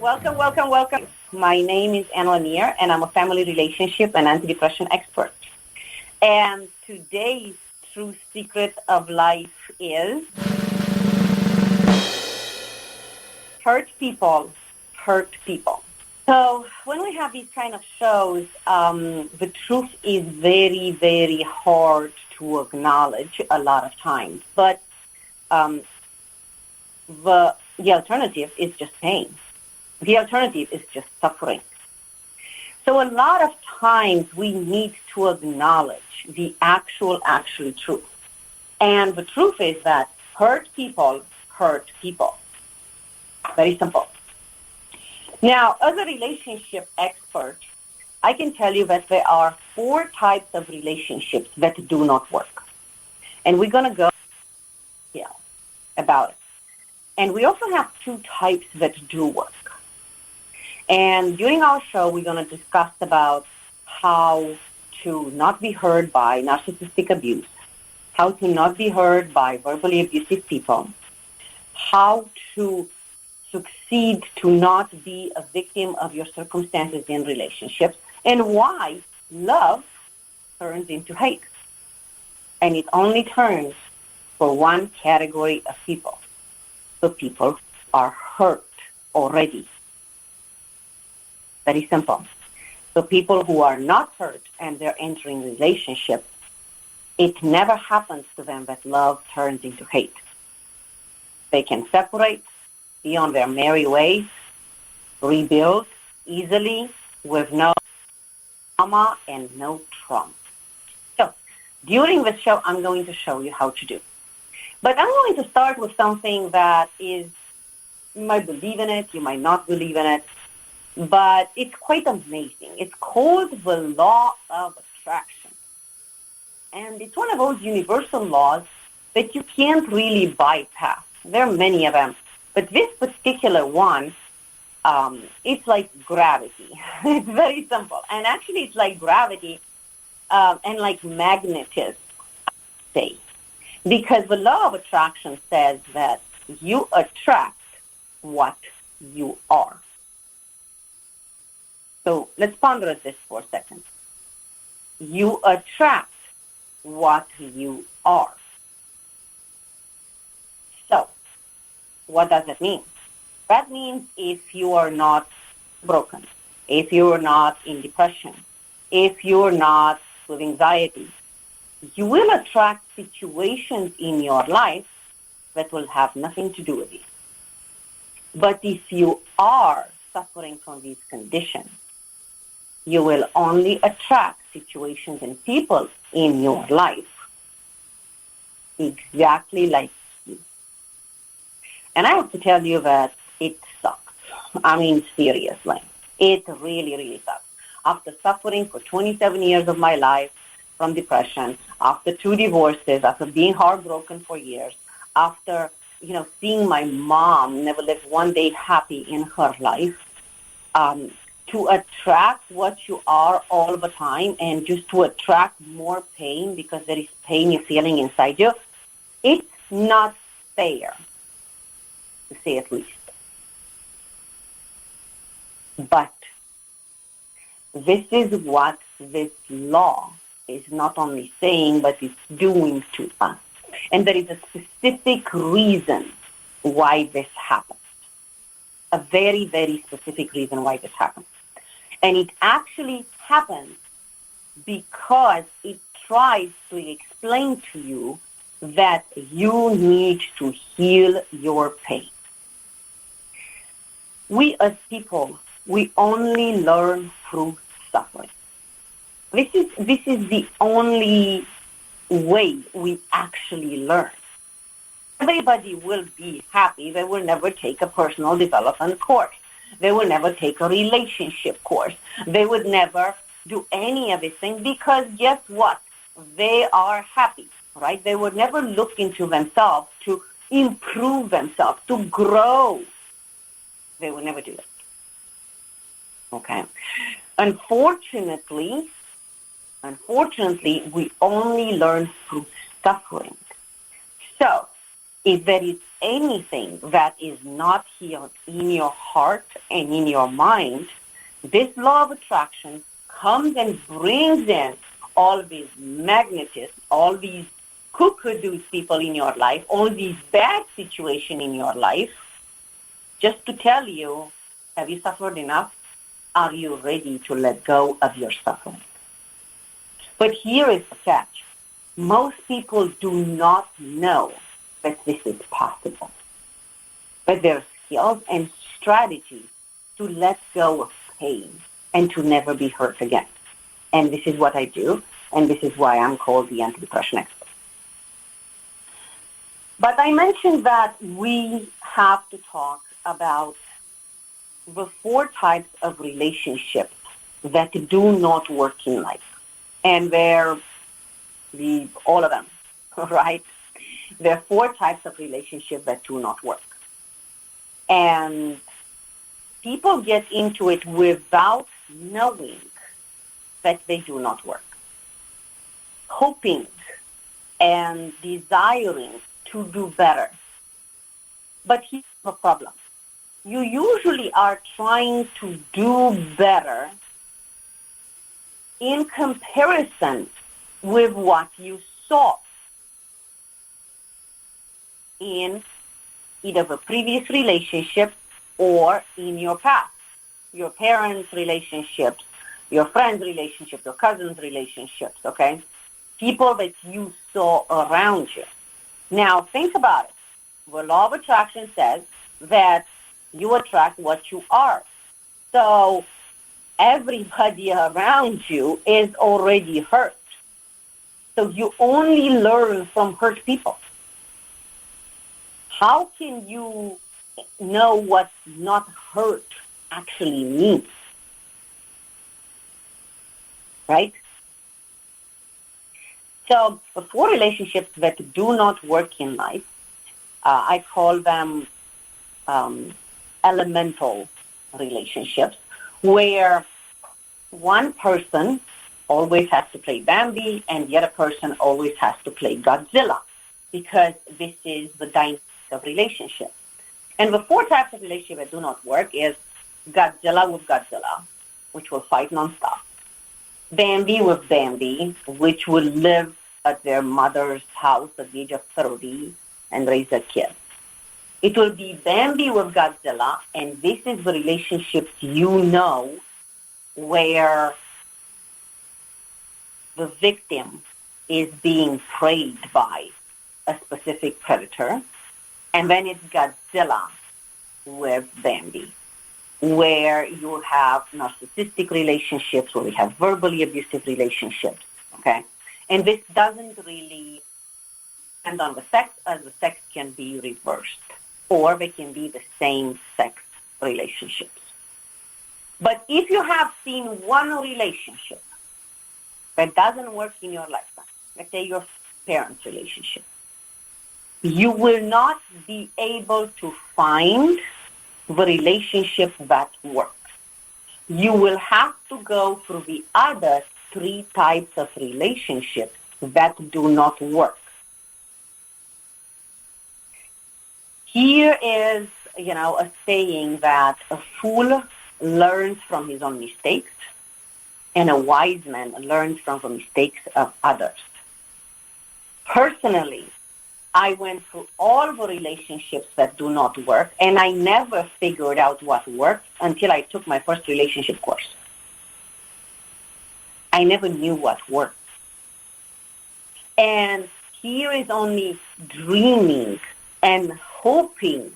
welcome. My name is Ana Lennyr, and I'm a family relationship and antidepressant expert. And today's true secret of life is hurt people hurt people. So when we have these kind of shows, the truth is very, very hard to acknowledge a lot of times. But the alternative is just pain. The alternative is just suffering. So a lot of times we need to acknowledge the actual truth. And the truth is that hurt people hurt people. Very simple. Now, as a relationship expert, I can tell you that there are 4 types of relationships that do not work. And we're going to go about it. And we also have 2 types that do work. And during our show, we're going to discuss about how to not be hurt by narcissistic abuse, how to not be hurt by verbally abusive people, how to succeed to not be a victim of your circumstances in relationships, and why love turns into hate. And it only turns for one category of people. The people are hurt already. Very simple. So people who are not hurt and they're entering relationships, it never happens to them that love turns into hate. They can separate, be on their merry way, rebuild easily with no trauma and no trauma. So during the show, I'm going to show you how to do. But I'm going to start with something that is, you might believe in it, you might not believe in it, but it's quite amazing. It's called the law of attraction. And it's one of those universal laws that you can't really bypass. There are many of them. But this particular one, it's like gravity. It's very simple. And actually, it's like gravity and like magnetism, I say. Because the law of attraction says that you attract what you are. So let's ponder this for a second. You attract what you are. So, what does it mean? That means if you are not broken, if you are not in depression, if you are not with anxiety, you will attract situations in your life that will have nothing to do with you. But if you are suffering from these conditions, you will only attract situations and people in your life exactly like you. And I have to tell you that it sucks. I mean, seriously. It really, really sucks. After suffering for 27 years of my life from depression, after 2 divorces, after being heartbroken for years, after, seeing my mom never live one day happy in her life, to attract what you are all the time and just to attract more pain because there is pain you're feeling inside you, it's not fair, to say at least. But this is what this law is not only saying, but it's doing to us. And there is a specific reason why this happens. A very, very specific reason why this happens. And it actually happens because it tries to explain to you that you need to heal your pain. We as people, we only learn through suffering. This is the only way we actually learn. Everybody will be happy. They will never take a personal development course. They will never take a relationship course. They would never do any of these things because guess what? They are happy, right? They would never look into themselves to improve themselves, to grow. They would never do that. Okay? Unfortunately, we only learn through suffering. So, if there is anything that is not healed in your heart and in your mind, this law of attraction comes and brings in all these magnetists, all these cuckoo people in your life, all these bad situations in your life, just to tell you, have you suffered enough? Are you ready to let go of your suffering? But here is the catch. Most people do not know that this is possible. But there are skills and strategies to let go of pain and to never be hurt again. And this is what I do, and this is why I'm called the anti-depression expert. But I mentioned that we have to talk about the 4 types of relationships that do not work in life. And they're all of them, right? There are 4 types of relationships that do not work. And people get into it without knowing that they do not work, hoping and desiring to do better. But here's the problem. You usually are trying to do better in comparison with what you saw in either the previous relationship or in your past. Your parents' relationships, your friends' relationships, your cousins' relationships, okay? People that you saw around you. Now, think about it. The law of attraction says that you attract what you are. So everybody around you is already hurt. So you only learn from hurt people. How can you know what not hurt actually means? Right? So the 4 relationships that do not work in life, I call them elemental relationships, where one person always has to play Bambi and the other person always has to play Godzilla, because this is the dynamic of relationship. And the 4 types of relationships that do not work is Godzilla with Godzilla, which will fight nonstop. Bambi with Bambi, which will live at their mother's house at the age of 30 and raise a kid. It will be Bambi with Godzilla, and this is the relationships you know where the victim is being preyed by a specific predator. And then it's Godzilla with Bambi, where you have narcissistic relationships, where we have verbally abusive relationships, okay? And this doesn't really depend on the sex, as the sex can be reversed, or they can be the same sex relationships. But if you have seen one relationship that doesn't work in your lifetime, let's say your parents' relationship, you will not be able to find the relationship that works. You will have to go through the other 3 types of relationships that do not work. Here is, a saying that a fool learns from his own mistakes and a wise man learns from the mistakes of others. Personally, I went through all the relationships that do not work, and I never figured out what worked until I took my first relationship course. I never knew what worked. And here is only dreaming and hoping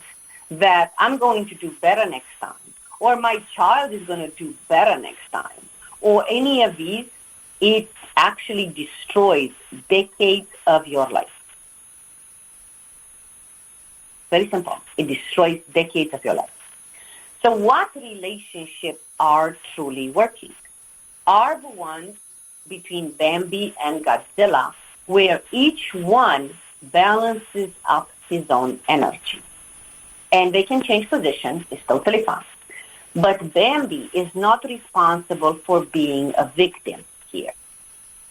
that I'm going to do better next time, or my child is going to do better next time, or any of these. It actually destroys decades of your life. Very simple. It destroys decades of your life. So what relationships are truly working? Are the ones between Bambi and Godzilla, where each one balances up his own energy. And they can change positions. It's totally fine. But Bambi is not responsible for being a victim here.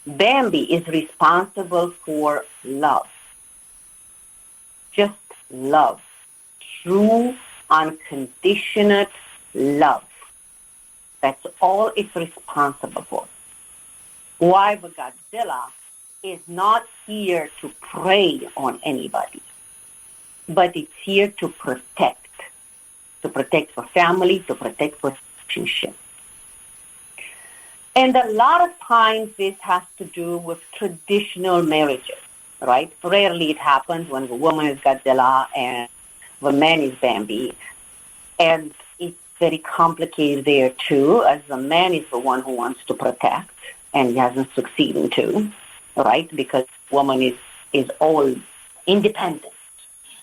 Bambi is responsible for love. Just love, true, unconditional love. That's all it's responsible for. Why the Godzilla is not here to prey on anybody, but it's here to protect for family, to protect for relationship. And a lot of times this has to do with traditional marriages, right? Rarely it happens when the woman is Godzilla and the man is Bambi. And it's very complicated there too, as the man is the one who wants to protect and he hasn't succeeded to, right? Because woman is all independent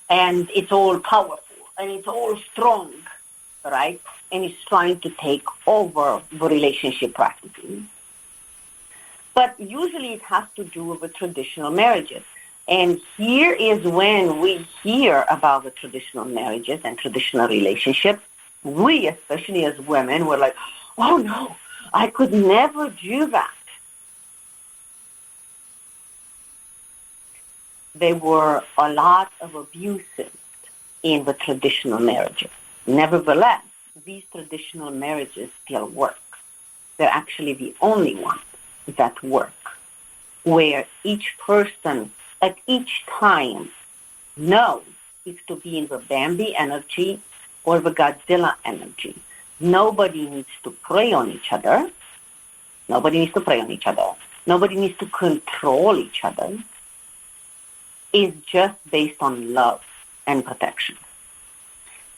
and it's all powerful and it's all strong, right? And it's trying to take over the relationship practically. But usually it has to do with the traditional marriages. And here is when we hear about the traditional marriages and traditional relationships, we, especially as women, were like, oh no, I could never do that. There were a lot of abuses in the traditional marriages. Nevertheless, these traditional marriages still work. They're actually the only ones that work, where each person at each time knows if to be in the Bambi energy or the Godzilla energy. Nobody needs to prey on each other. Nobody needs to control each other. It's just based on love and protection.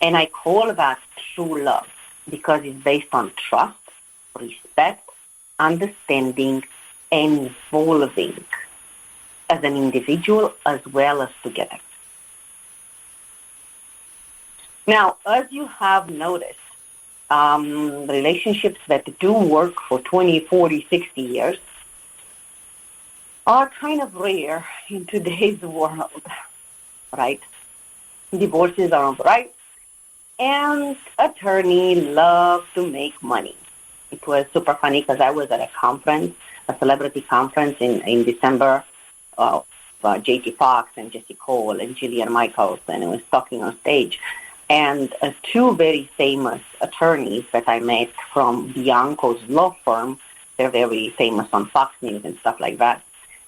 And I call that true love because it's based on trust, respect, understanding, and evolving as an individual as well as together. Now, as you have noticed, relationships that do work for 20, 40, 60 years are kind of rare in today's world, right? Divorces are on the rise, and attorneys love to make money. It was super funny because I was at a conference, a celebrity conference in December, J.T. Fox and Jesse Cole and Jillian Michaels, and I was talking on stage. And two very famous attorneys that I met from Bianco's law firm, they're very famous on Fox News and stuff like that.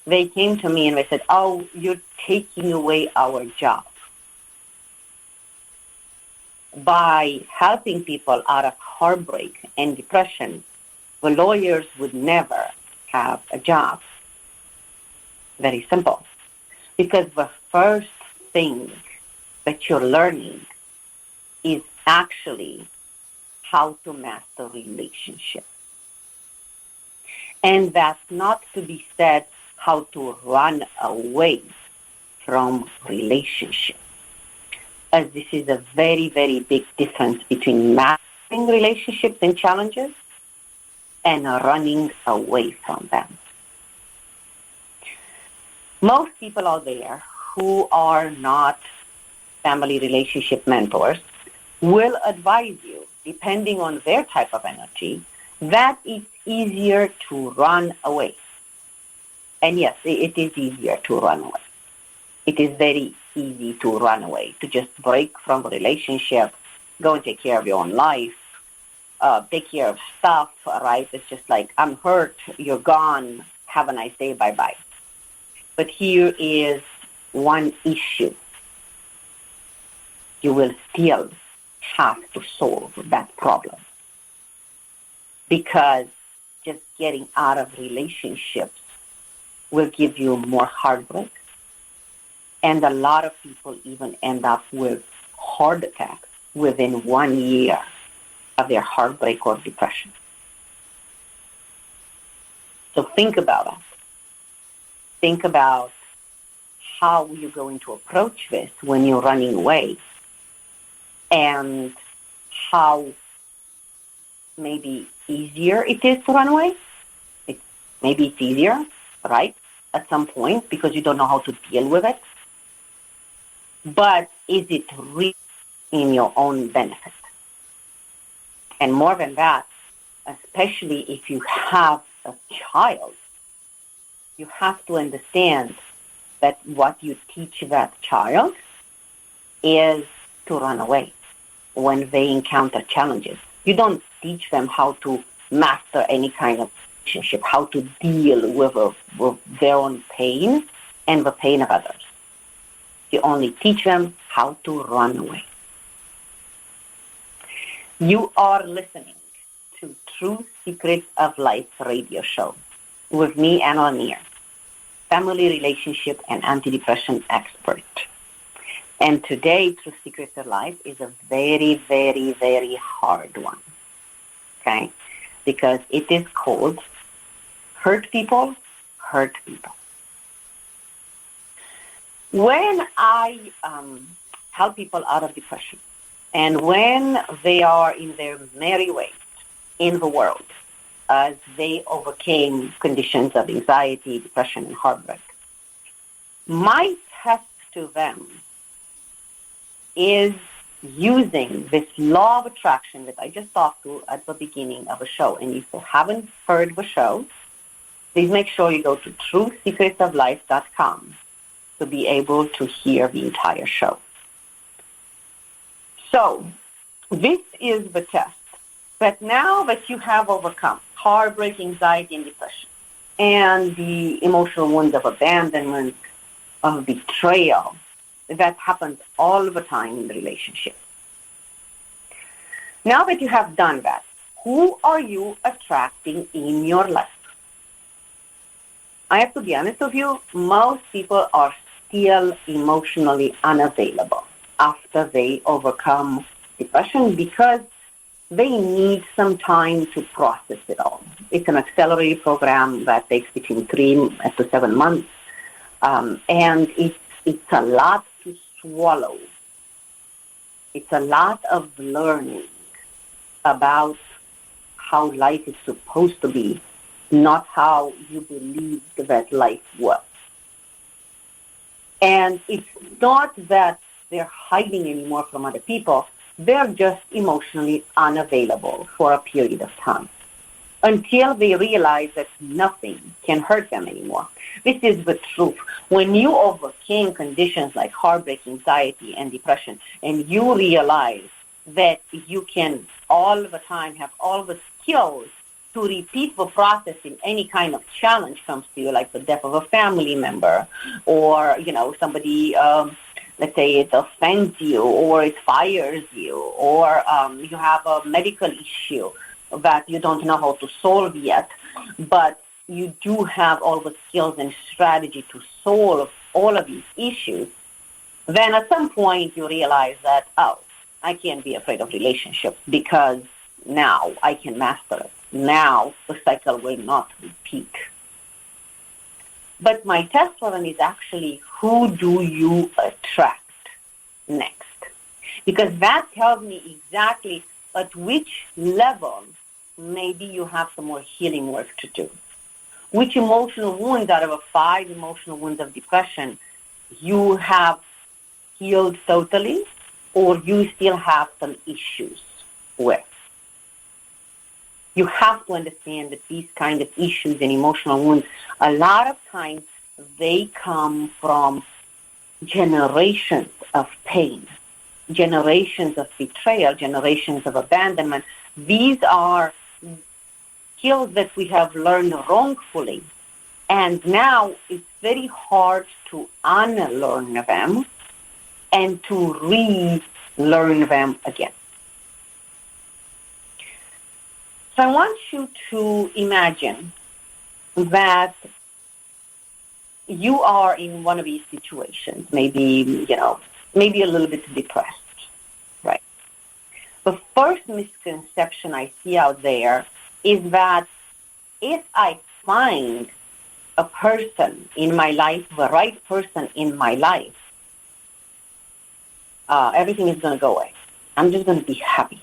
They came to me and they said, oh, you're taking away our job. By helping people out of heartbreak and depression, the lawyers would never have a job. Very simple. Because the first thing that you're learning is actually how to master relationship. And that's not to be said how to run away from relationship. As this is a very, very big difference between mastering relationships and challenges and running away from them. Most people out there who are not family relationship mentors will advise you, depending on their type of energy, that it's easier to run away. And yes, it is easier to run away. It is very easy to run away, to just break from a relationship, go and take care of your own life, take care of stuff, right? It's just like, I'm hurt, you're gone, have a nice day, bye-bye. But here is one issue. You will still have to solve that problem. Because just getting out of relationships will give you more heartbreak. And a lot of people even end up with heart attacks within 1 year of their heartbreak or depression. So think about it. Think about how you're going to approach this when you're running away, and how maybe easier it is to run away. Maybe it's easier, right, at some point because you don't know how to deal with it. But is it really in your own benefit? And more than that, especially if you have a child, you have to understand that what you teach that child is to run away when they encounter challenges. You don't teach them how to master any kind of relationship, how to deal with their own pain and the pain of others. You only teach them how to run away. You are listening to True Secrets of Life radio show with me, Ana Lennyr, family relationship and antidepressant expert. And today, True Secrets of Life is a very, very, very hard one, okay? Because it is called Hurt People, Hurt People. When I help people out of depression, and when they are in their merry way in the world, as they overcame conditions of anxiety, depression, and heartbreak, my test to them is using this law of attraction that I just talked to at the beginning of the show. And if you haven't heard the show, please make sure you go to truesecretsoflife.com to be able to hear the entire show. So this is the test. But now that you have overcome heartbreak, anxiety, and depression, and the emotional wounds of abandonment, of betrayal, that happens all the time in the relationship. Now that you have done that, who are you attracting in your life? I have to be honest with you, most people are still emotionally unavailable after they overcome depression because they need some time to process it all. It's an accelerated program that takes between 3 to 7 months, and it's a lot to swallow. It's a lot of learning about how life is supposed to be, not how you believed that life was. And it's not that they're hiding anymore from other people. They're just emotionally unavailable for a period of time until they realize that nothing can hurt them anymore. This is the truth. When you overcame conditions like heartbreak, anxiety, and depression, and you realize that you can all the time have all the skills to repeat the process in any kind of challenge comes to you, like the death of a family member, or, somebody, let's say it offends you, or it fires you, or you have a medical issue that you don't know how to solve yet, but you do have all the skills and strategy to solve all of these issues, then at some point you realize that, I can't be afraid of relationships because now I can master it. Now the cycle will not repeat. But my test for them is actually, who do you attract next? Because that tells me exactly at which level maybe you have some more healing work to do. Which emotional wounds out of the 5 emotional wounds of depression you have healed totally, or you still have some issues with. You have to understand that these kind of issues and emotional wounds, a lot of times they come from generations of pain, generations of betrayal, generations of abandonment. These are skills that we have learned wrongfully. And now it's very hard to unlearn them and to relearn them again. So I want you to imagine that you are in one of these situations, maybe a little bit depressed, right? The first misconception I see out there is that if I find a person in my life, the right person in my life, everything is going to go away. I'm just going to be happy.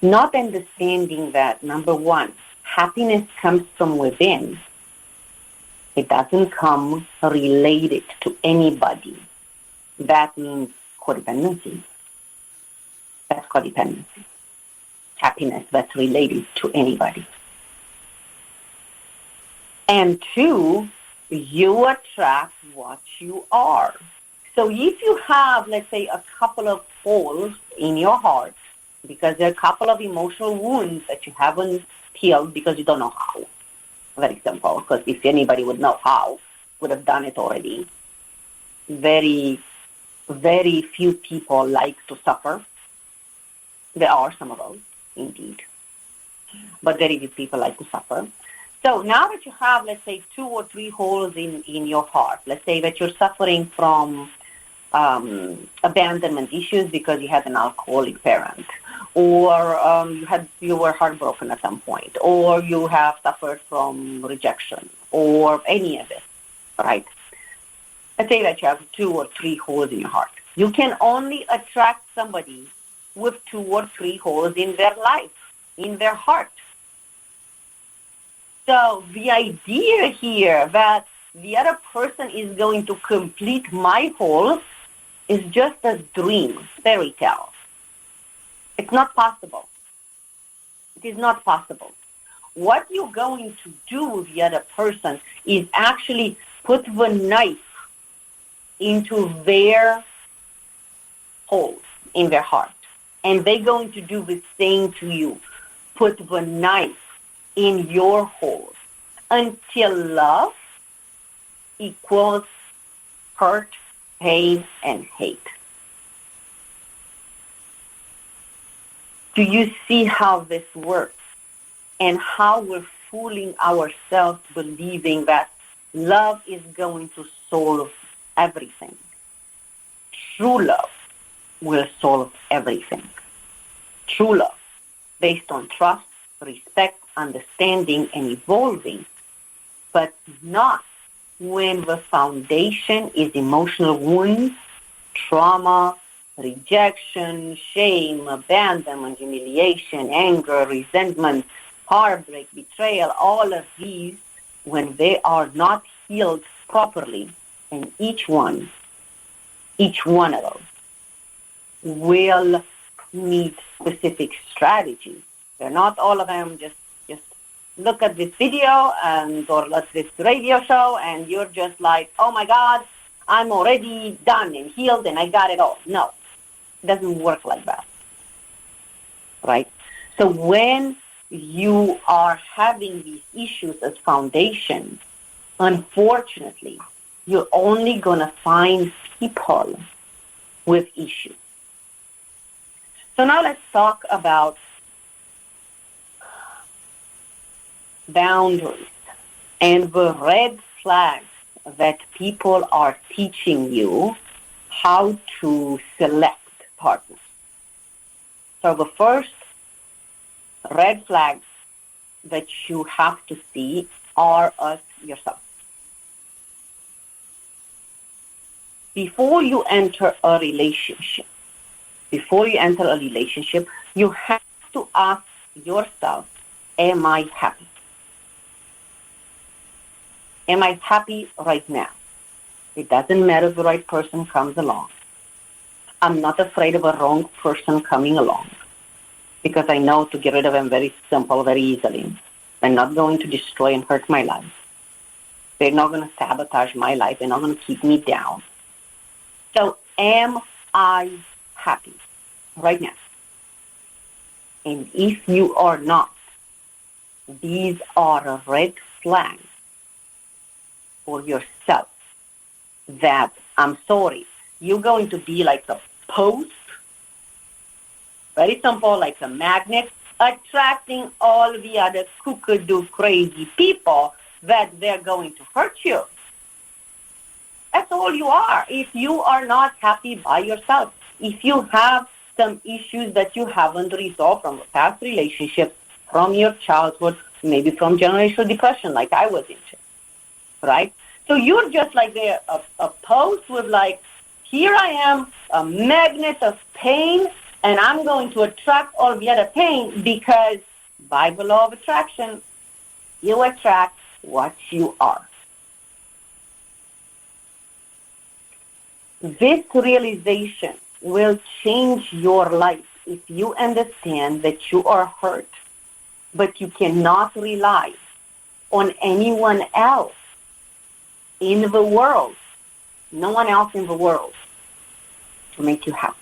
Not understanding that, number one, happiness comes from within. It doesn't come related to anybody. That means codependency. That's codependency. Happiness that's related to anybody. And 2, you attract what you are. So if you have, let's say, a couple of holes in your heart, because there are a couple of emotional wounds that you haven't healed because you don't know how. Very simple, because if anybody would know how, would have done it already. Very, very few people like to suffer. There are some of those, indeed. But very few people like to suffer. So now that you have, let's say, 2 or 3 holes in your heart, let's say that you're suffering from abandonment issues because you had an alcoholic parent, or you were heartbroken at some point, or you have suffered from rejection, or any of it, right? Let's say that you have 2 or 3 holes in your heart. You can only attract somebody with 2 or 3 holes in their life, in their heart. So the idea here that the other person is going to complete my holes is just a dream, fairy tale. It's not possible. It is not possible. What you're going to do with the other person is actually put the knife into their holes in their heart. And they're going to do the same to you. Put the knife in your holes until love equals hurt, pain, and hate. Do you see how this works and how we're fooling ourselves believing that love is going to solve everything? True love will solve everything. True love, based on trust, respect, understanding, and evolving, but not when the foundation is emotional wounds, trauma, rejection, shame, abandonment, humiliation, anger, resentment, heartbreak, betrayal, all of these, when they are not healed properly, and each one of those will need specific strategies. They're not all of them just look at this video or at this radio show and you're just like, oh my God, I'm already done and healed and I got it all. No, it doesn't work like that, right? So when you are having these issues as foundation, unfortunately, you're only going to find people with issues. So now let's talk about boundaries and the red flags that people are teaching you how to select partners. So the first red flags that you have to see are us yourself. Before you enter a relationship, you have to ask yourself, am I happy? Am I happy right now? It doesn't matter if the right person comes along. I'm not afraid of a wrong person coming along because I know to get rid of them very simple, very easily. They're not going to destroy and hurt my life. They're not going to sabotage my life. They're not going to keep me down. So am I happy right now? And if you are not, these are a red flag for yourself that, I'm sorry, you're going to be like a post, very simple, like a magnet, attracting all the other kookadoo crazy people that they're going to hurt you. That's all you are if you are not happy by yourself. If you have some issues that you haven't resolved from past relationships, from your childhood, maybe from generational depression like I was into, right? So you're just like there, a post with like, here I am, a magnet of pain, and I'm going to attract all the other pain because by the law of attraction, you attract what you are. This realization will change your life if you understand that you are hurt, but you cannot rely on anyone else in the world, no one else in the world, to make you happy.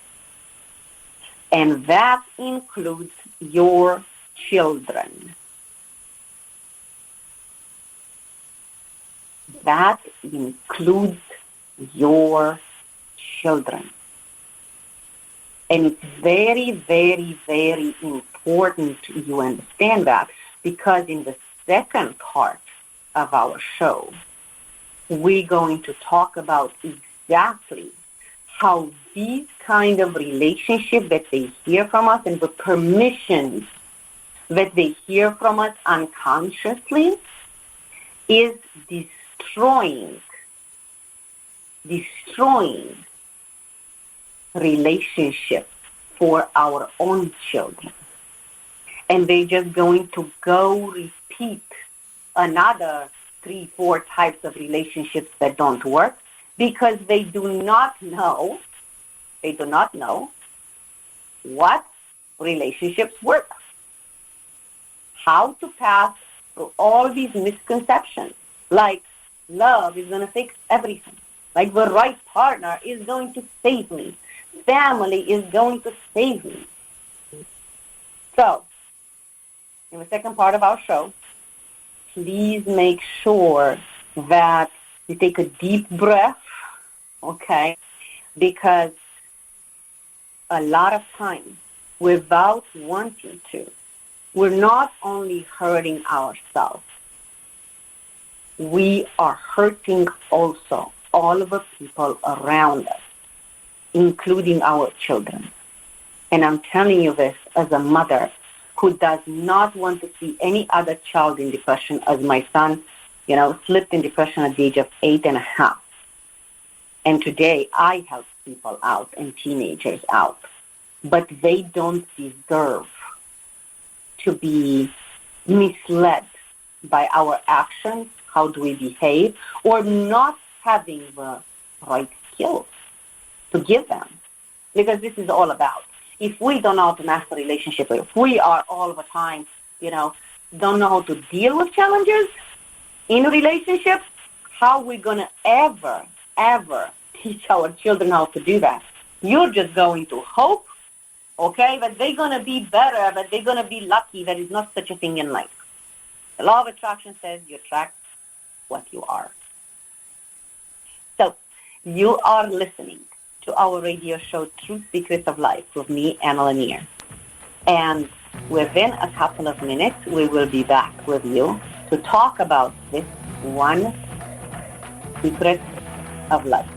And that includes your children. That includes your children. And it's very, very, very important you understand that, because in the second part of our show, we're going to talk about exactly how these kind of relationships that they hear from us and the permissions that they hear from us unconsciously is destroying relationships for our own children. And they're just going to go repeat another 3-4 types of relationships that don't work, because they do not know what relationships work, how to pass through all these misconceptions, like love is going to fix everything, like the right partner is going to save me, family is going to save me. So, in the second part of our show, please make sure that you take a deep breath, okay? Because a lot of times, without wanting to, we're not only hurting ourselves, we are hurting also all of the people around us, including our children. And I'm telling you this as a mother who does not want to see any other child in depression, as my son, slipped in depression at the age of 8.5. And today I help people out and teenagers out. But they don't deserve to be misled by our actions, how do we behave, or not having the right skills to give them. Because this is all about, if we don't know how to master relationship, if we are all the time, don't know how to deal with challenges in a relationship, how are we going to ever teach our children how to do that? You're just going to hope, okay, that they're going to be better, that they're going to be lucky. There is not such a thing in life. The law of attraction says you attract what you are. So you are listening to our radio show, True Secrets of Life, with me, Ana Lennyr. And within a couple of minutes, we will be back with you to talk about this one secret of life.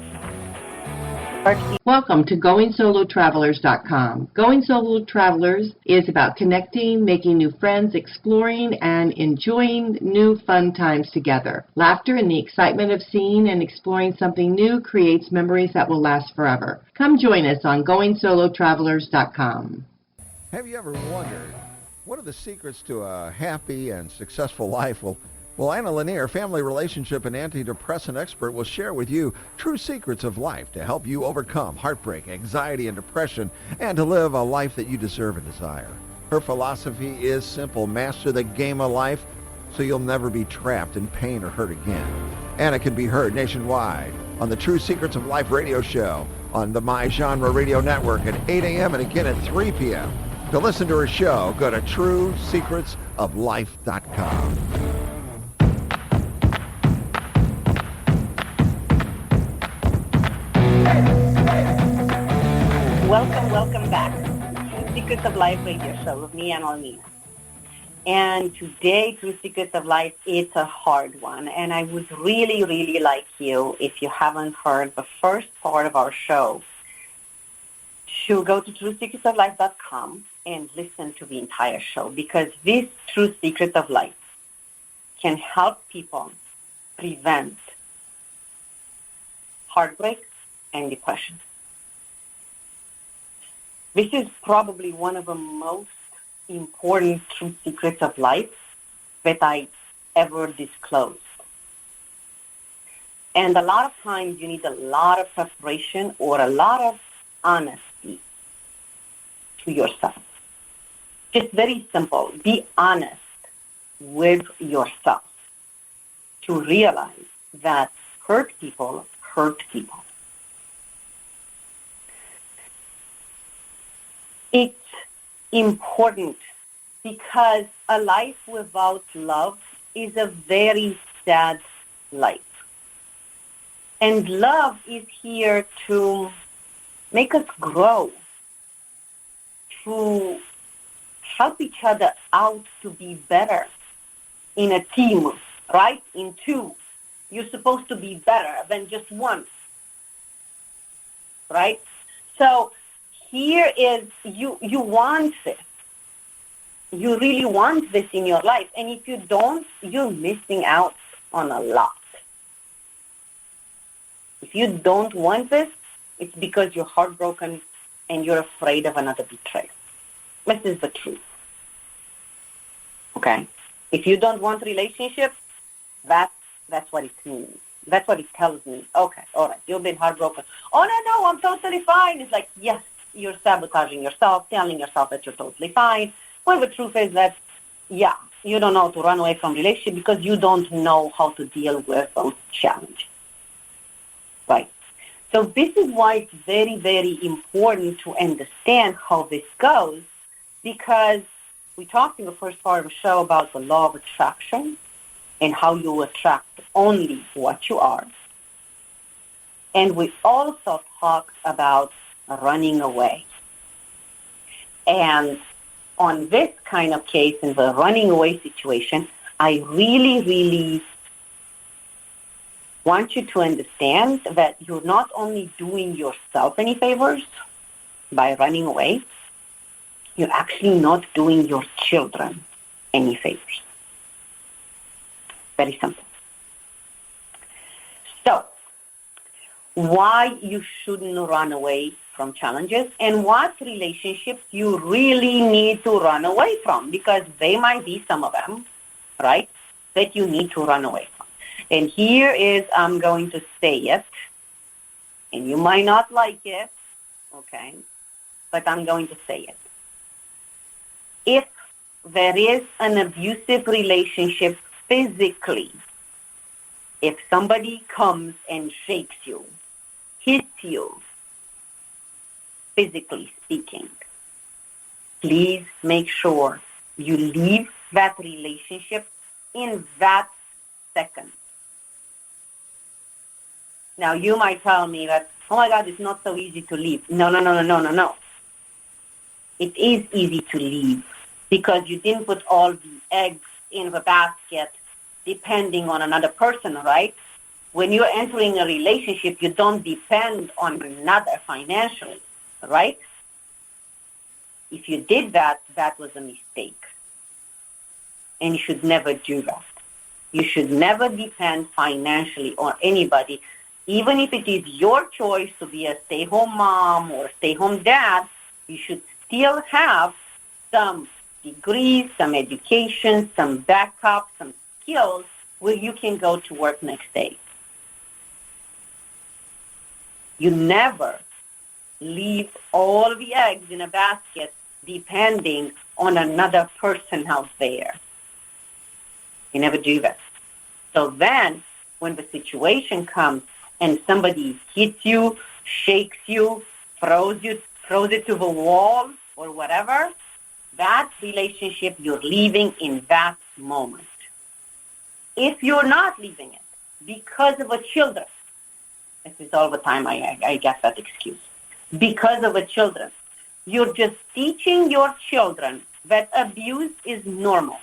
Welcome to GoingSoloTravelers.com. Going Solo Travelers is about connecting, making new friends, exploring, and enjoying new fun times together. Laughter and the excitement of seeing and exploring something new creates memories that will last forever. Come join us on GoingSoloTravelers.com. Have you ever wondered, what are the secrets to a happy and successful life? Well, Ana Lennyr, family relationship and antidepressant expert, will share with you true secrets of life to help you overcome heartbreak, anxiety, and depression, and to live a life that you deserve and desire. Her philosophy is simple: master the game of life so you'll never be trapped in pain or hurt again. Ana can be heard nationwide on the True Secrets of Life radio show on the My Genre Radio Network at 8 a.m. and again at 3 p.m. To listen to her show, go to TrueSecretsOfLife.com. Welcome back to True Secrets of Life radio show with me, Ana Lennyr. And today, True Secrets of Life, it's a hard one. And I would really, really like you, if you haven't heard the first part of our show, to go to TrueSecretsOfLife.com and listen to the entire show, because this True Secrets of Life can help people prevent heartbreak and depression. This is probably one of the most important true secrets of life that I ever disclosed. And a lot of times you need a lot of preparation or a lot of honesty to yourself. Just very simple. Be honest with yourself to realize that hurt people hurt people. It's important because a life without love is a very sad life. And love is here to make us grow, to help each other out to be better in a team, right? In two. You're supposed to be better than just one, right? So here is, you want this. You really want this in your life. And if you don't, you're missing out on a lot. If you don't want this, it's because you're heartbroken and you're afraid of another betrayal. This is the truth. Okay? If you don't want relationship, that's what it means. That's what it tells me. Okay, all right, you've been heartbroken. Oh, no, I'm totally fine. It's like, yes, you're sabotaging yourself, telling yourself that you're totally fine. Well, the truth is that, yeah, you don't know how to run away from relationship because you don't know how to deal with those challenges. Right? So this is why it's very, very important to understand how this goes, because we talked in the first part of the show about the law of attraction and how you attract only what you are. And we also talked about running away. And on this kind of case, in the running away situation, I really, really want you to understand that you're not only doing yourself any favors by running away, you're actually not doing your children any favors. Very simple. So, why you shouldn't run away from challenges and what relationships you really need to run away from, because they might be some of them, right, that you need to run away from. And here is, I'm going to say it, and you might not like it, okay, but I'm going to say it. If there is an abusive relationship physically, if somebody comes and shakes you, hits you, physically speaking, please make sure you leave that relationship in that second. Now, you might tell me that, oh my God, it's not so easy to leave. No. It is easy to leave because you didn't put all the eggs in the basket depending on another person, right? When you're entering a relationship, you don't depend on another financially, right? If you did that, that was a mistake. And you should never do that. You should never depend financially on anybody, even if it is your choice to be a stay-home mom or stay-home dad. You should still have some degrees, some education, some backup, some skills where you can go to work next day. You never leave all the eggs in a basket depending on another person out there. You never do that. So then, when the situation comes and somebody hits you, shakes you, throws it to the wall or whatever, that relationship you're leaving in that moment. If you're not leaving it because of the children, this is all the time I get that excuse, because of the children, you're just teaching your children that abuse is normal.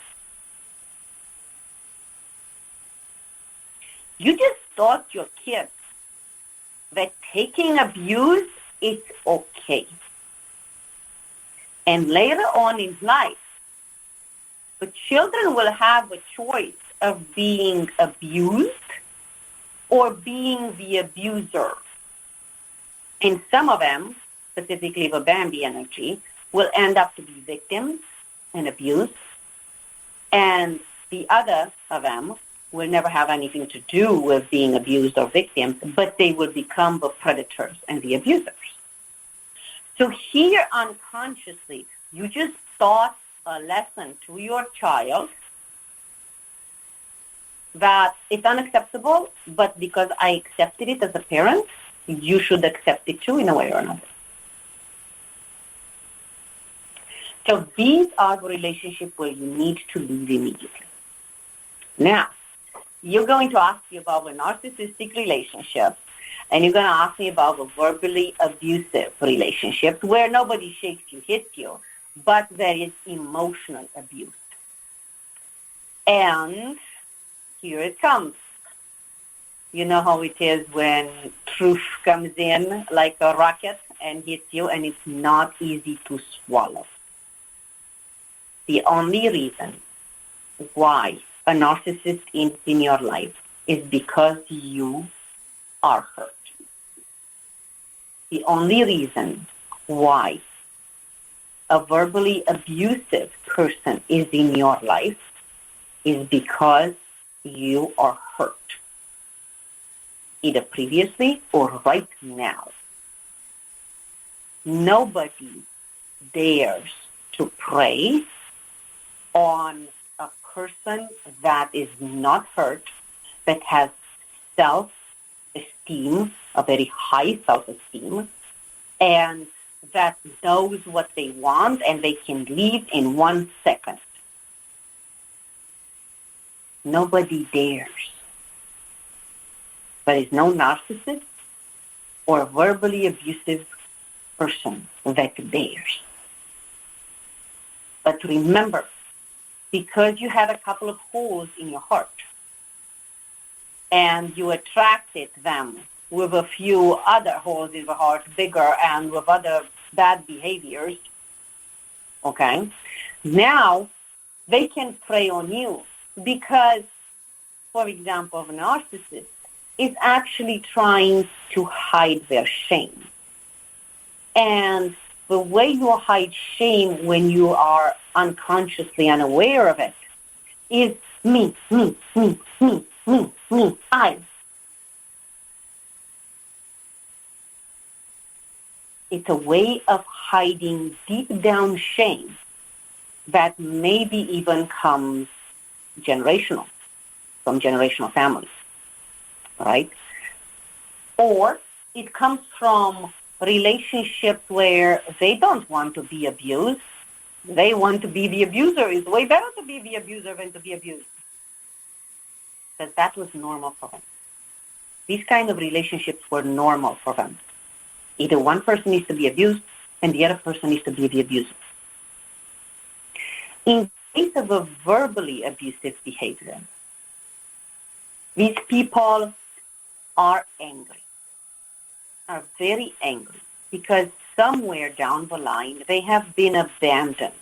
You just taught your kids that taking abuse is okay. And later on in life, the children will have a choice of being abused or being the abuser. And some of them, specifically the Bambi energy, will end up to be victims and abused. And the other of them will never have anything to do with being abused or victims, but they will become the predators and the abusers. So here, unconsciously, you just taught a lesson to your child that it's unacceptable, but because I accepted it as a parent, you should accept it too in a way or another. So these are the relationships where you need to leave immediately. Now, you're going to ask me about a narcissistic relationship, and you're going to ask me about a verbally abusive relationship where nobody shakes you, hits you, but there is emotional abuse. And here it comes. You know how it is when truth comes in like a rocket and hits you, and it's not easy to swallow. The only reason why a narcissist is in your life is because you are hurt. The only reason why a verbally abusive person is in your life is because you are hurt, either previously or right now. Nobody dares to prey on a person that is not hurt, that has self-esteem, a very high self-esteem, and that knows what they want and they can leave in 1 second. Nobody dares. There is no narcissist or verbally abusive person that dares. But remember, because you had a couple of holes in your heart and you attracted them with a few other holes in the heart, bigger, and with other bad behaviors, okay, now they can prey on you because, for example, a narcissist is actually trying to hide their shame. And the way you hide shame when you are unconsciously unaware of it is me, I. It's a way of hiding deep down shame that maybe even comes generational, from generational families, right? Or it comes from relationships where they don't want to be abused. They want to be the abuser. It's way better to be the abuser than to be abused. Because that was normal for them. These kind of relationships were normal for them. Either one person needs to be abused and the other person needs to be the abuser. In case of a verbally abusive behavior, these people are angry, are very angry, because somewhere down the line they have been abandoned.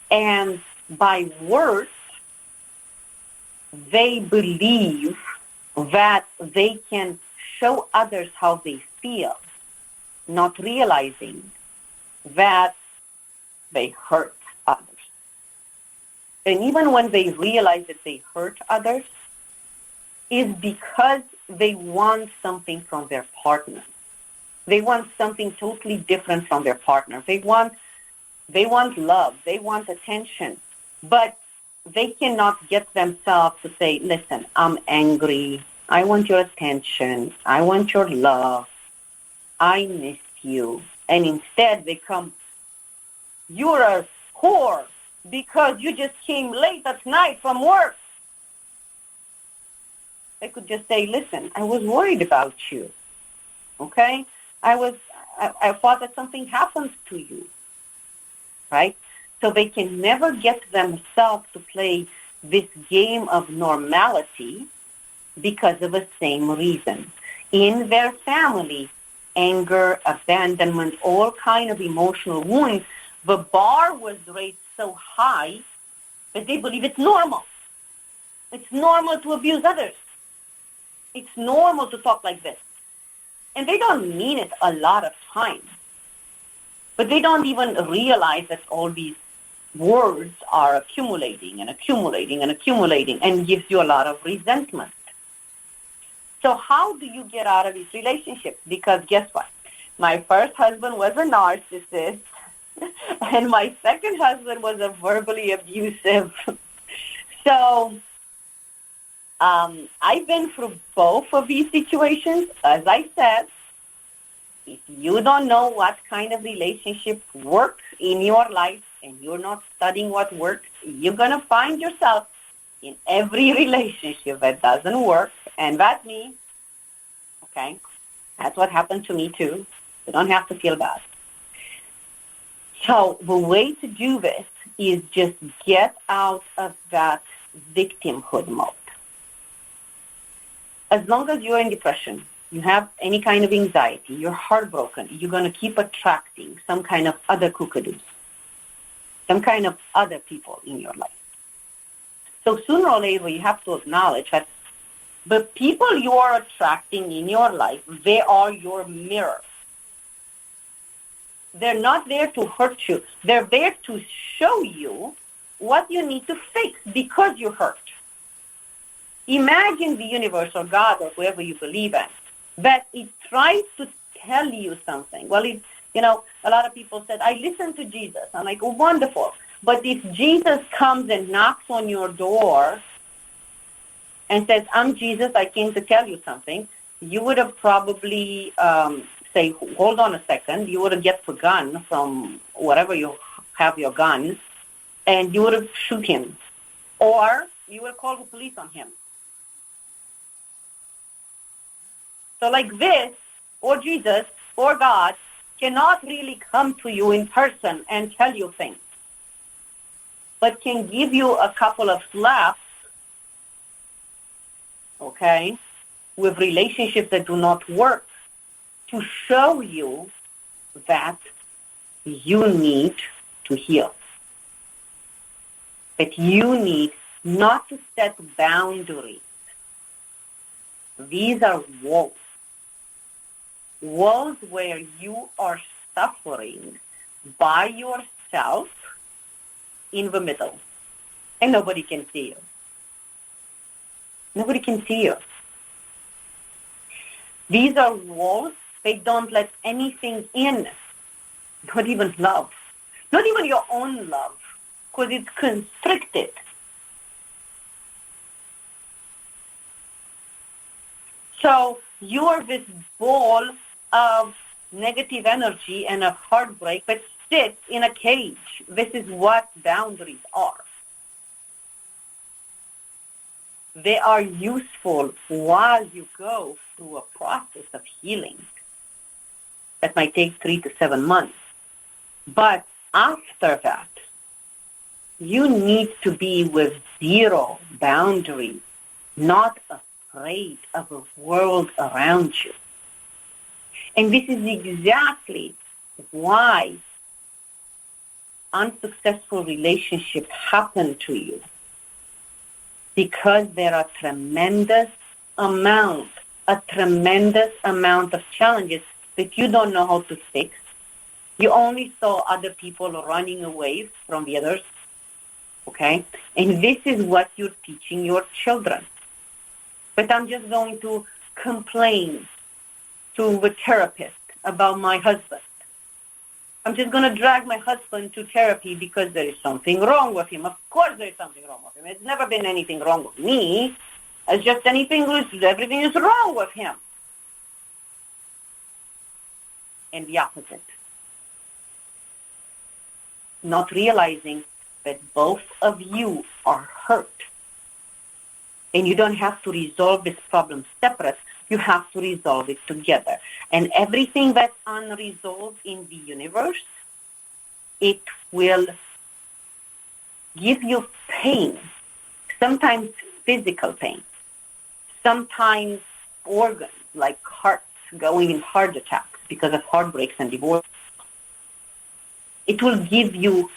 And by words, they believe that they can show others how they feel, not realizing that they hurt others. And even when they realize that they hurt others, is because they want something from their partner. They want something totally different from their partner. They want love. They want attention. But they cannot get themselves to say, listen, I'm angry. I want your attention. I want your love. I miss you. And instead they come, you're a whore because you just came late at night from work. They could just say, listen, I was worried about you. Okay? I thought that something happened to you. Right? So they can never get themselves to play this game of normality because of the same reason. In their family, anger, abandonment, all kind of emotional wounds, the bar was raised so high that they believe it's normal. It's normal to abuse others. It's normal to talk like this. And they don't mean it a lot of times. But they don't even realize that all these words are accumulating and accumulating and accumulating and gives you a lot of resentment. So how do you get out of these relationships? Because guess what? My first husband was a narcissist, and my second husband was a verbally abusive. So I've been through both of these situations. As I said, if you don't know what kind of relationship works in your life and you're not studying what works, you're going to find yourself in every relationship that doesn't work, and that's me. Okay? That's what happened to me too. You don't have to feel bad. So the way to do this is just get out of that victimhood mode. As long as you're in depression, you have any kind of anxiety, you're heartbroken, you're going to keep attracting some kind of other kookadoos, some kind of other people in your life. So sooner or later, you have to acknowledge that the people you are attracting in your life, they are your mirror. They're not there to hurt you. They're there to show you what you need to fix because you're hurt. Imagine the universe or God or whoever you believe in, that it tries to tell you something. Well, a lot of people said, I listen to Jesus. I'm like, oh, wonderful. But if Jesus comes and knocks on your door and says, I'm Jesus, I came to tell you something, you would have probably say, hold on a second. You would have get the gun from wherever you have your gun, and you would have shoot him. Or you would call the police on him. So like this, or Jesus, or God, cannot really come to you in person and tell you things, but can give you a couple of slaps, okay, with relationships that do not work, to show you that you need to heal. That you need not to set boundaries. These are walls. Walls where you are suffering by yourself in the middle. And nobody can see you. Nobody can see you. These are walls. They don't let anything in. Not even love. Not even your own love. Because it's constricted. So you are this ball of negative energy and of heartbreak that sits in a cage. This is what boundaries are. They are useful while you go through a process of healing that might take 3 to 7 months. But after that, you need to be with zero boundaries, not afraid of the world around you. And this is exactly why unsuccessful relationships happen to you. Because there are a tremendous amount of challenges that you don't know how to fix. You only saw other people running away from the others, okay? And this is what you're teaching your children. But I'm just going to complain to the therapist about my husband. I'm just going to drag my husband to therapy because there is something wrong with him. Of course there is something wrong with him. There's never been anything wrong with me. It's just everything is wrong with him. And the opposite. Not realizing that both of you are hurt. And you don't have to resolve this problem separate. You have to resolve it together. And everything that's unresolved in the universe, it will give you pain, sometimes physical pain, sometimes organs like hearts going in heart attacks because of heartbreaks and divorce. It will give you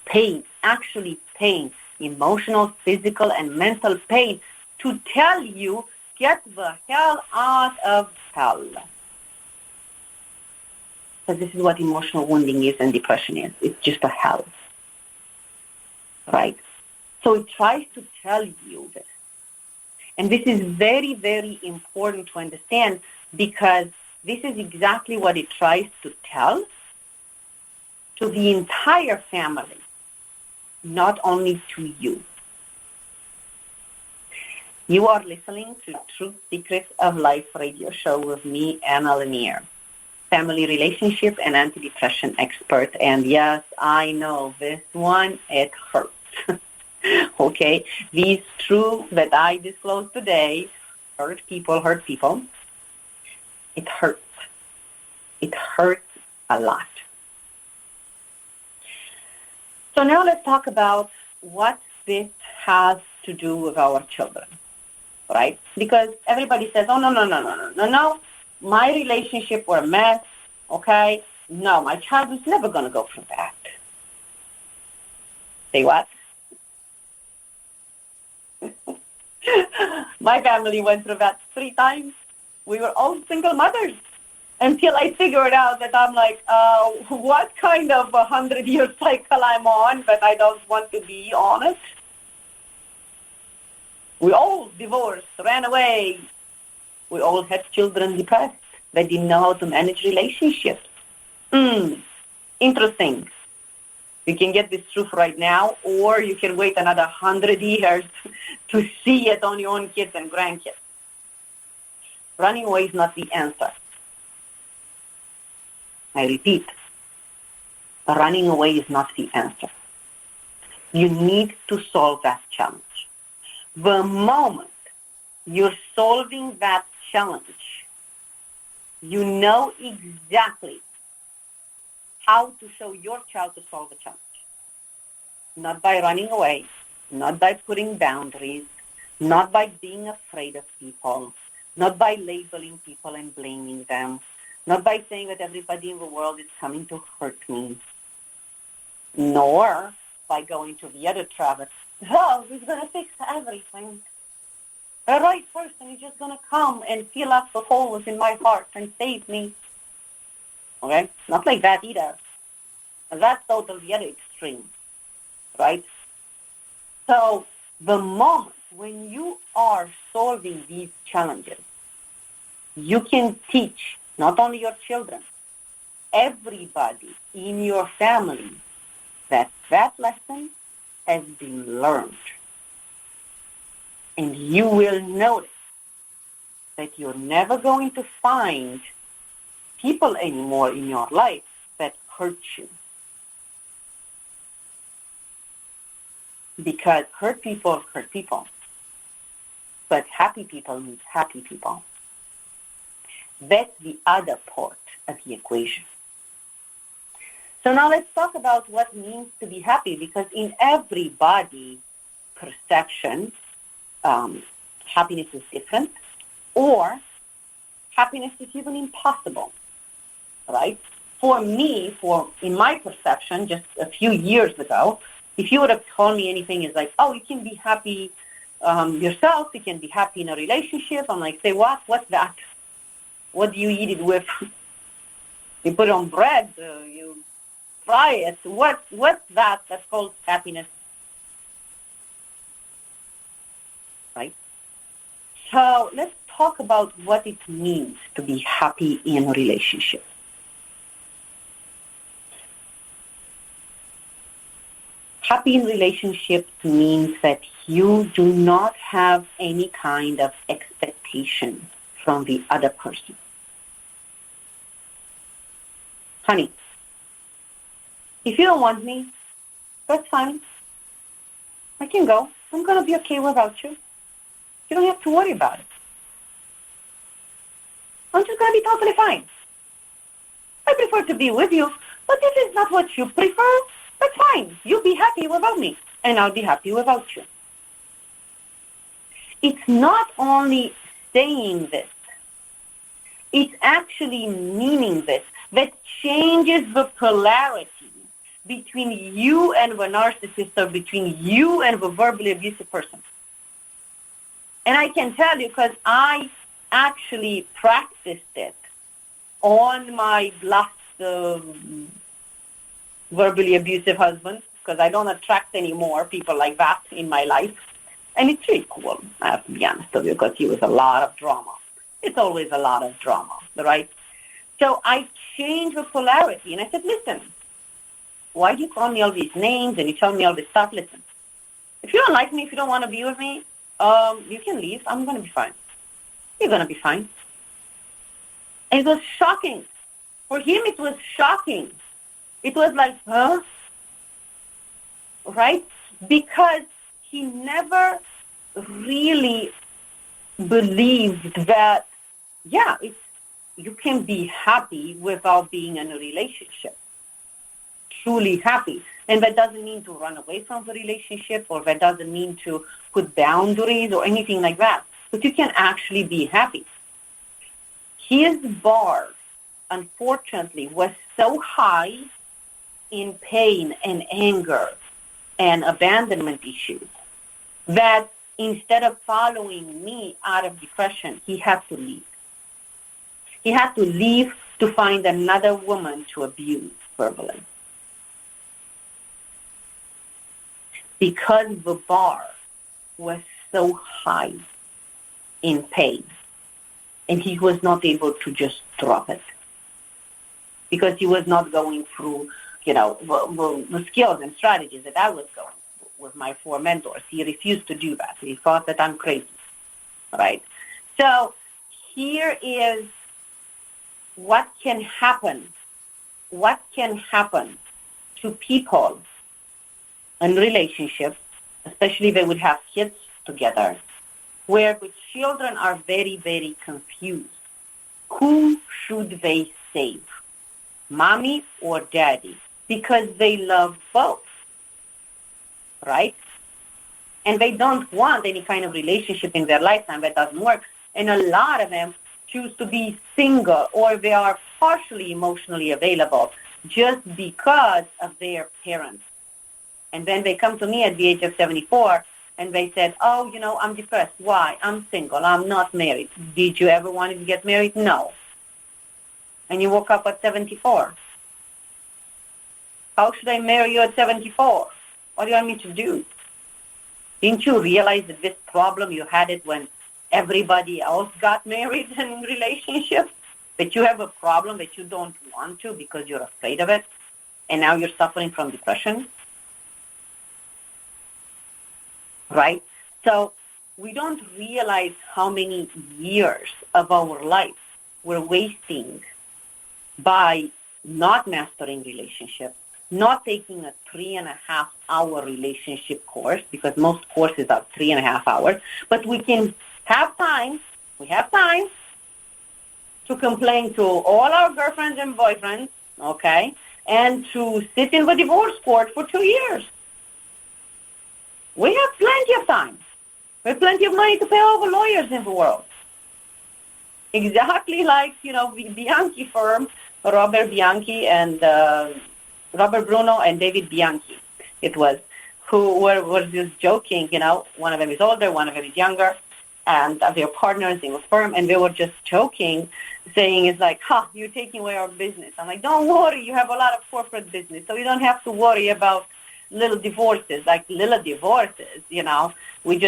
pain, actually pain, emotional, physical, and mental pain to tell you, get the hell out of hell. So this is what emotional wounding is and depression is. It's just a hell. Right? So it tries to tell you this. And this is very, very important to understand because this is exactly what it tries to tell to the entire family, not only to you. You are listening to Truth Secrets of Life radio show with me, Ana Lennyr. family relationship and antidepressant expert. And yes, I know this one, it hurts. Okay? These truths that I disclose today hurt people. It hurts. It hurts a lot. So now let's talk about what this has to do with our children, right? Because everybody says, oh, no. My relationship were a mess, okay? No, my child was never going to go through that. Say what? My family went through that 3 times. We were all single mothers until I figured out that I'm like, what kind of 100-year cycle I'm on, but I don't want to be honest. We all divorced, ran away. We all had children depressed. They didn't know how to manage relationships. Interesting. You can get this truth right now, or you can wait another 100 years to see it on your own kids and grandkids. Running away is not the answer. I repeat, running away is not the answer. You need to solve that challenge. The moment you're solving that challenge, you know exactly how to show your child to solve the challenge. Not by running away, not by putting boundaries, not by being afraid of people, not by labeling people and blaming them, not by saying that everybody in the world is coming to hurt me, nor by going to the other trap. Oh, he's going to fix everything. The right person is just going to come and fill up the holes in my heart and save me. Okay? Not like that either. That's totally the other extreme, right? So the moment when you are solving these challenges, you can teach not only your children, everybody in your family that that lesson has been learned. And you will notice that you're never going to find people anymore in your life that hurt you. Because hurt people, but happy people means happy people. That's the other part of the equation. So now let's talk about what it means to be happy, because in everybody's perception, happiness is different, or happiness is even impossible, right? For me, in my perception, just a few years ago, if you would have told me anything is like, oh, you can be happy yourself, you can be happy in a relationship, I'm like, say what? What's that? What do you eat it with? You put it on bread, you fry it. What's that? That's called happiness. Right? So let's talk about what it means to be happy in a relationship. Happy in relationships means that you do not have any kind of expectation from the other person. Honey, if you don't want me, that's fine. I can go. I'm going to be okay without you. You don't have to worry about it. I'm just going to be totally fine. I prefer to be with you, but if it's not what you prefer, that's fine. You'll be happy without me, and I'll be happy without you. It's not only saying this, it's actually meaning this, that changes the polarity between you and the narcissist, or between you and the verbally abusive person. And I can tell you, because I actually practiced it on my last verbally abusive husband, because I don't attract any more people like that in my life. And it's really cool, I have to be honest with you, because he was a lot of drama. It's always a lot of drama, right? So I changed the polarity, and I said, listen, why do you call me all these names and you tell me all this stuff? Listen, if you don't like me, if you don't want to be with me, you can leave. I'm going to be fine. You're going to be fine. And it was shocking For him, it was shocking. It was like, huh? Right? Because he never really believed that, yeah, you can be happy without being in a relationship, truly happy. And that doesn't mean to run away from the relationship, or that doesn't mean to put boundaries or anything like that. But you can actually be happy. His bar, unfortunately, was so high in pain and anger and abandonment issues that instead of following me out of depression, he had to leave. He had to leave to find another woman to abuse verbally. Because the bar was so high in pain, and he was not able to just drop it. Because he was not going through, the skills and strategies that I was going with my 4 mentors. He refused to do that. He thought that I'm crazy, right? So here is what can happen. What can happen to people in relationships, especially if they would have kids together, where the children are very, very confused. Who should they save, mommy or daddy? Because they love both, right? And they don't want any kind of relationship in their lifetime that doesn't work. And a lot of them choose to be single, or they are partially emotionally available just because of their parents. And then they come to me at the age of 74 and they said, oh, I'm depressed. Why? I'm single. I'm not married. Did you ever want to get married? No. And you woke up at 74. How should I marry you at 74? What do you want me to do? Didn't you realize that this problem, you had it when everybody else got married and in relationships? That you have a problem that you don't want to because you're afraid of it, and now you're suffering from depression? Right? So we don't realize how many years of our life we're wasting by not mastering relationships, not taking a 3.5-hour relationship course, because most courses are 3.5 hours, but we have time to complain to all our girlfriends and boyfriends, okay, and to sit in the divorce court for 2 years. We have plenty of time. We have plenty of money to pay all the lawyers in the world. Exactly like, the Bianchi firm, Robert Bianchi and Robert Bruno and David Bianchi, it was, who were just joking, one of them is older, one of them is younger, and they're partners in the firm, and they were just joking, saying, it's like, you're taking away our business. I'm like, don't worry, you have a lot of corporate business, so you don't have to worry about little divorces, we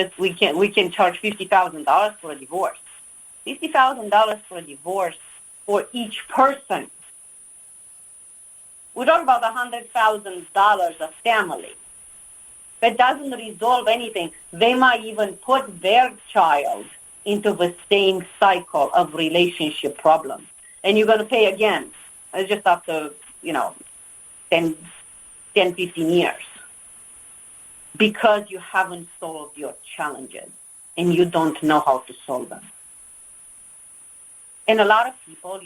can charge $50,000 for a divorce. $50,000 for a divorce for each person. We're talking about $100,000 a family. That doesn't resolve anything. They might even put their child into the same cycle of relationship problems. And you're going to pay again. It's just after, 10, 15 years. Because you haven't solved your challenges and you don't know how to solve them. And a lot of people,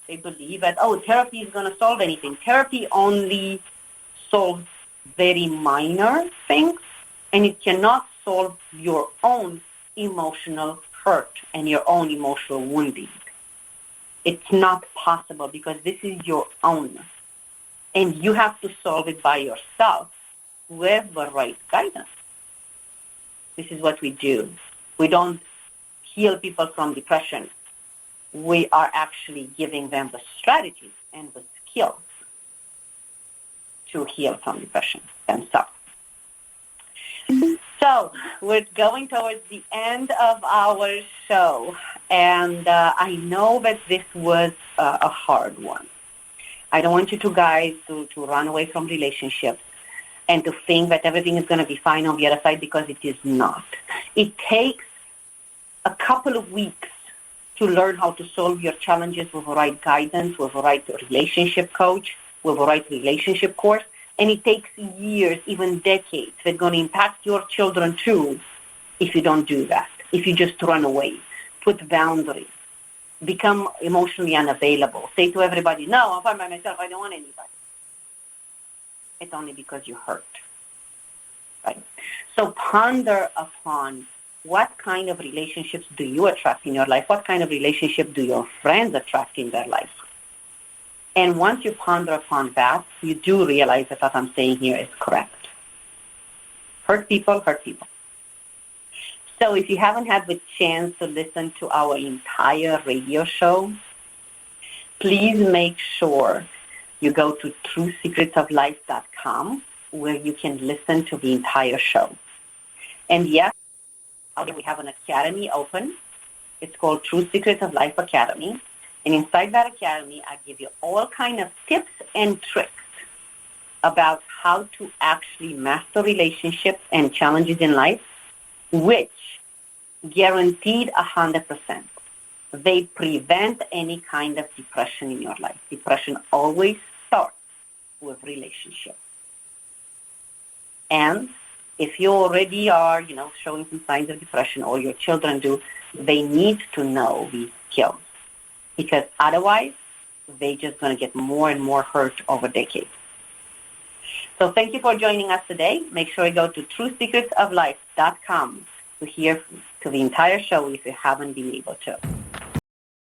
they believe that, therapy is going to solve anything. Therapy only solves very minor things, and it cannot solve your own emotional hurt and your own emotional wounding. It's not possible because this is your own. And you have to solve it by yourself with the right guidance. This is what we do. We don't heal people from depression. We are actually giving them the strategies and the skills to heal from depression themselves. So we're going towards the end of our show, and I know that this was a hard one. I don't want you guys to run away from relationships and to think that everything is going to be fine on the other side, because it is not. It takes a couple of weeks to learn how to solve your challenges with the right guidance, with the right relationship coach, with the right relationship course. And it takes years, even decades. That's going to impact your children too if you don't do that, if you just run away, put boundaries, become emotionally unavailable, say to everybody, no, I'm fine by myself, I don't want anybody. It's only because you hurt. Right? So ponder upon what kind of relationships do you attract in your life? What kind of relationship do your friends attract in their life? And once you ponder upon that, you do realize that what I'm saying here is correct. Hurt people, hurt people. So if you haven't had the chance to listen to our entire radio show, please make sure you go to truesecretsoflife.com where you can listen to the entire show. And yes, we have an academy open. It's called True Secrets of Life Academy. And inside that academy, I give you all kinds of tips and tricks about how to actually master relationships and challenges in life, which guaranteed 100%. They prevent any kind of depression in your life. Depression always starts with relationships. And if you already are, showing some signs of depression, or your children do, they need to know these skills. Because otherwise, they're just going to get more and more hurt over decades. So thank you for joining us today. Make sure you go to truesecretsoflife.com to hear to the entire show if you haven't been able to.